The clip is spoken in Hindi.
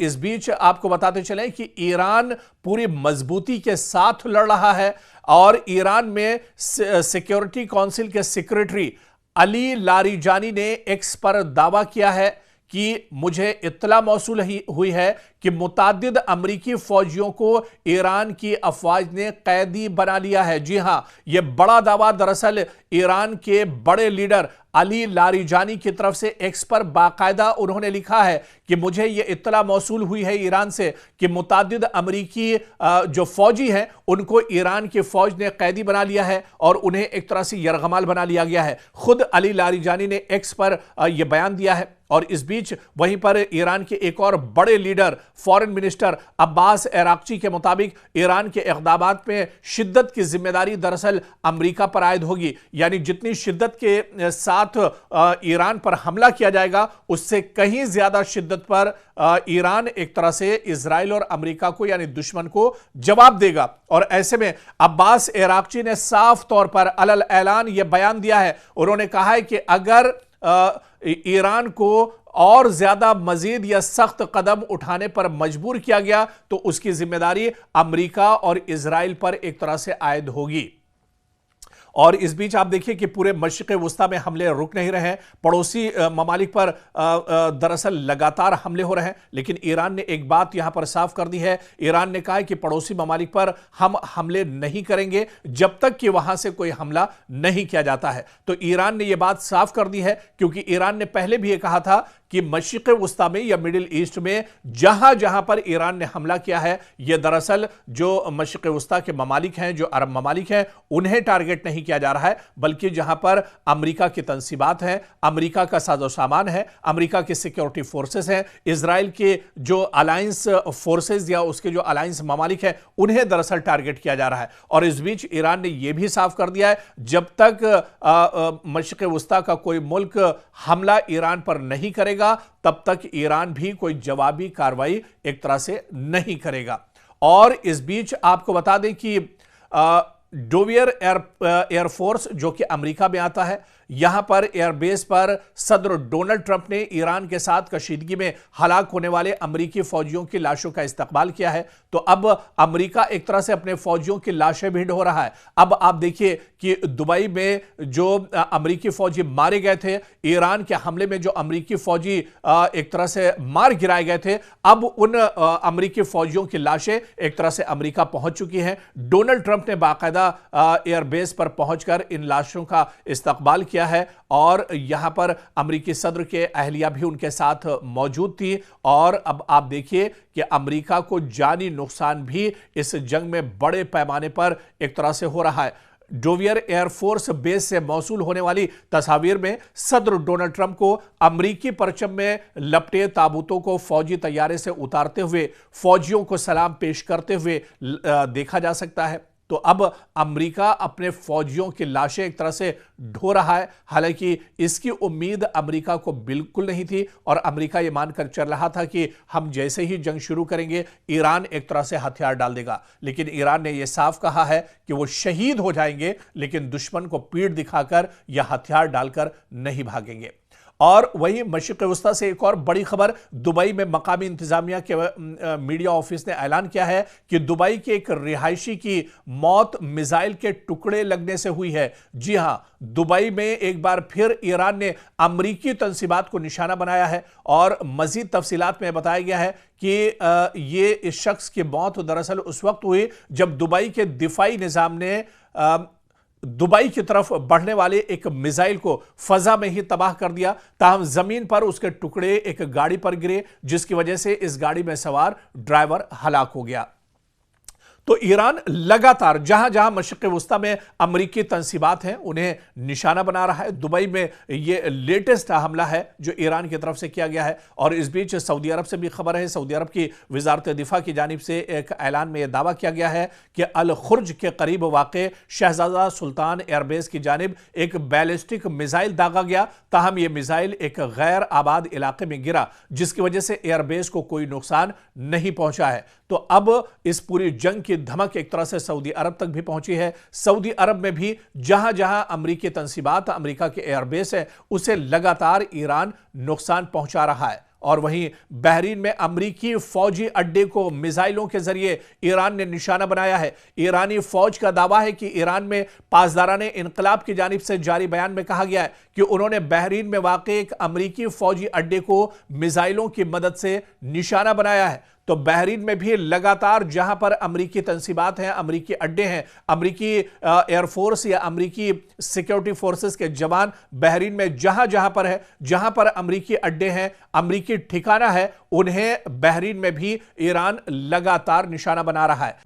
इस बीच आपको बताते चलें कि ईरान पूरी मजबूती के साथ लड़ रहा है और ईरान में सिक्योरिटी काउंसिल के सेक्रेटरी अली लारिजानी ने एक्स पर दावा किया है कि मुझे इत्तला मौसूल हुई है कि मुताद्दिद अमरीकी फौजियों को ईरान की अफवाज ने कैदी बना लिया है। जी हां, यह बड़ा दावा दरअसल ईरान के बड़े लीडर अली लारिजानी की तरफ से एक्स पर बाकायदा उन्होंने लिखा है कि मुझे यह इत्तला मौसूल हुई है ईरान से कि मुताद्दिद अमरीकी जो फौजी हैं उनको ईरान की फौज ने कैदी बना लिया है और उन्हें एक तरह से यरगमाल बना लिया गया है। खुद अली लारिजानी ने एक्स पर यह बयान दिया है। और इस बीच वहीं पर ईरान के एक और बड़े leader foreign minister Abbas Araghchi के मुताबिक ईरान के इक़दामात में शिद्दत की जिम्मेदारी दरअसल अमेरिका पर आयद होगी, यानी जितनी शिद्दत के साथ ईरान पर हमला किया जाएगा उससे कहीं ज्यादा शिद्दत पर ईरान एक तरह से इजराइल और अमेरिका को यानी दुश्मन को जवाब देगा। और ऐसे में अब्बास अराक्ची ने साफ तौर पर अलल ऐलान यह बयान दिया है। उन्होंने कहा है कि अगर ईरान को और ज्यादा मजीद या सख्त कदम उठाने पर मजबूर किया गया तो उसकी जिम्मेदारी अमेरिका और इजराइल पर एक तरह से आयद होगी। और इस बीच आप देखिए कि पूरे मशरिक़ वुस्ता में हमले रुक नहीं रहे हैं। पड़ोसी ममालिक पर दरअसल लगातार हमले हो रहे हैं, लेकिन ईरान ने एक बात यहां पर साफ कर दी है। ईरान ने कहा है कि पड़ोसी ममालिक पर हम हमले नहीं करेंगे जब तक कि वहां से कोई हमला नहीं किया जाता है। तो ईरान ने यह बात साफ कर दी है, क्योंकि ईरान ने पहले भी यह कहा था कि मशरिक़ वुस्ता में या मिडिल ईस्ट में जहां जहां पर ईरान ने हमला किया है यह दरअसल जो मशरिक़ वुस्ता के ममालिक हैं, जो अरब ममालिक हैं, उन्हें टारगेट नहीं किया जा रहा है, बल्कि जहां पर अमेरिका की तंसीबात हैं, अमेरिका का साजो सामान है, अमेरिका के सिक्योरिटी फोर्सेस हैं, इजराइल के जो अलायंस फोर्सेस या उसके जो अलायंस ममालिक हैं, उन्हें दरअसल टारगेट किया जा रहा है। और इस बीच ईरान ने यह भी साफ कर दिया है जब तक मशरिक़ वुस्ता का कोई मुल्क हमला ईरान पर नहीं करेगा तब तक ईरान भी कोई जवाबी कार्रवाई एक तरह से नहीं करेगा। और इस बीच आपको बता दें कि डोवियर एयरफोर्स जो कि अमेरिका में आता है, यहां पर एयरबेस पर सदर डोनाल्ड ट्रंप ने ईरान के साथ कशीदगी में हलाक होने वाले अमेरिकी फौजियों की लाशों का इस्तकबाल किया है। तो अब अमेरिका एक तरह से अपने फौजियों की लाशें भी ढो रहा है। अब आप देखिए कि दुबई में जो अमेरिकी फौजी मारे गए थे, ईरान के हमले में जो अमेरिकी फौजी एक तरह से मार गिराए गए थे, अब उन अमेरिकी फौजियों की लाशें एक तरह से अमेरिका पहुंच चुकी हैं। डोनाल्ड ट्रंप ने बाकायदा एयरबेस पर पहुंचकर इन लाशों का इस्तकबाल किया है और यहां पर अमेरिकी सदर के अहलिया भी उनके साथ मौजूद थी। और अब आप देखिए कि अमेरिका को जानी नुकसान भी इस जंग में बड़े पैमाने पर एक तरह से हो रहा है। डोवियर एयरफोर्स बेस से मौसूल होने वाली तस्वीर में सदर डोनाल्ड ट्रंप को अमेरिकी परचम में लपटे ताबूतों को फौजी तैयारे से उतारते हुए फौजियों को सलाम पेश करते हुए देखा जा सकता है। तो अब अमेरिका अपने फौजियों की लाशें एक तरह से ढो रहा है। हालांकि इसकी उम्मीद अमेरिका को बिल्कुल नहीं थी और अमेरिका यह मानकर चल रहा था कि हम जैसे ही जंग शुरू करेंगे ईरान एक तरह से हथियार डाल देगा, लेकिन ईरान ने यह साफ कहा है कि वो शहीद हो जाएंगे लेकिन दुश्मन को पीठ दिखाकर या हथियार डालकर नहीं भागेंगे। और वहीं मशरिक़ वुस्ता से एक और बड़ी खबर, दुबई में मकामी इंतजामिया के मीडिया ऑफिस ने ऐलान किया है कि दुबई के एक रिहायशी की मौत मिसाइल के टुकड़े लगने से हुई है। जी हां, दुबई में एक बार फिर ईरान ने अमरीकी तंसीबात को निशाना बनाया है और मजीद तफसीलात में बताया गया है कि ये इस शख्स की मौत दरअसल उस वक्त हुई जब दुबई के दिफाई निजाम ने दुबई की तरफ बढ़ने वाले एक मिसाइल को फजा में ही तबाह कर दिया। ताहम जमीन पर उसके टुकड़े एक गाड़ी पर गिरे, जिसकी वजह से इस गाड़ी में सवार ड्राइवर हलाक हो गया। तो ईरान लगातार जहां जहां मशरिक़ वुस्ता में अमरीकी तंसीबात हैं उन्हें निशाना बना रहा है। दुबई में यह लेटेस्ट हमला है जो ईरान की तरफ से किया गया है। और इस बीच सऊदी अरब से भी खबर है। सऊदी अरब की वजारत दिफा की जानिब से एक ऐलान में यह दावा किया गया है कि अल खुर्ज के करीब वाक़े शहजादा सुल्तान एयरबेस की जानिब एक बैलिस्टिक मिसाइल दागा गया। ताहम यह मिसाइल एक गैर आबाद इलाके में गिरा, जिसकी वजह से एयरबेस को कोई नुकसान नहीं पहुंचा है। तो अब इस पूरी जंग की धमक एक तरह से सऊदी अरब तक भी पहुंची है। सऊदी अरब में भी जहां जहां अमेरिकी तंसीबात, अमेरिका के एयरबेस है, उसे लगातार ईरान नुकसान पहुंचा रहा है। और वहीं बहरीन में अमरीकी फौजी अड्डे को मिसाइलों के जरिए ईरान ने निशाना बनाया है। ईरानी फौज का दावा है कि ईरान में पासदाराने इनकलाब की जानिब से जारी बयान में कहा गया है कि उन्होंने बहरीन में वाक़ई एक अमरीकी फौजी अड्डे को मिसाइलों की मदद से निशाना बनाया है। तो बहरीन में भी लगातार जहां पर अमरीकी तंसीबात हैं, अमरीकी अड्डे हैं, अमरीकी एयरफोर्स या अमरीकी सिक्योरिटी फोर्सेस के जवान बहरीन में जहां जहां पर है, जहां पर अमरीकी अड्डे हैं, अमरीकी ठिकाना है, उन्हें बहरीन में भी ईरान लगातार निशाना बना रहा है।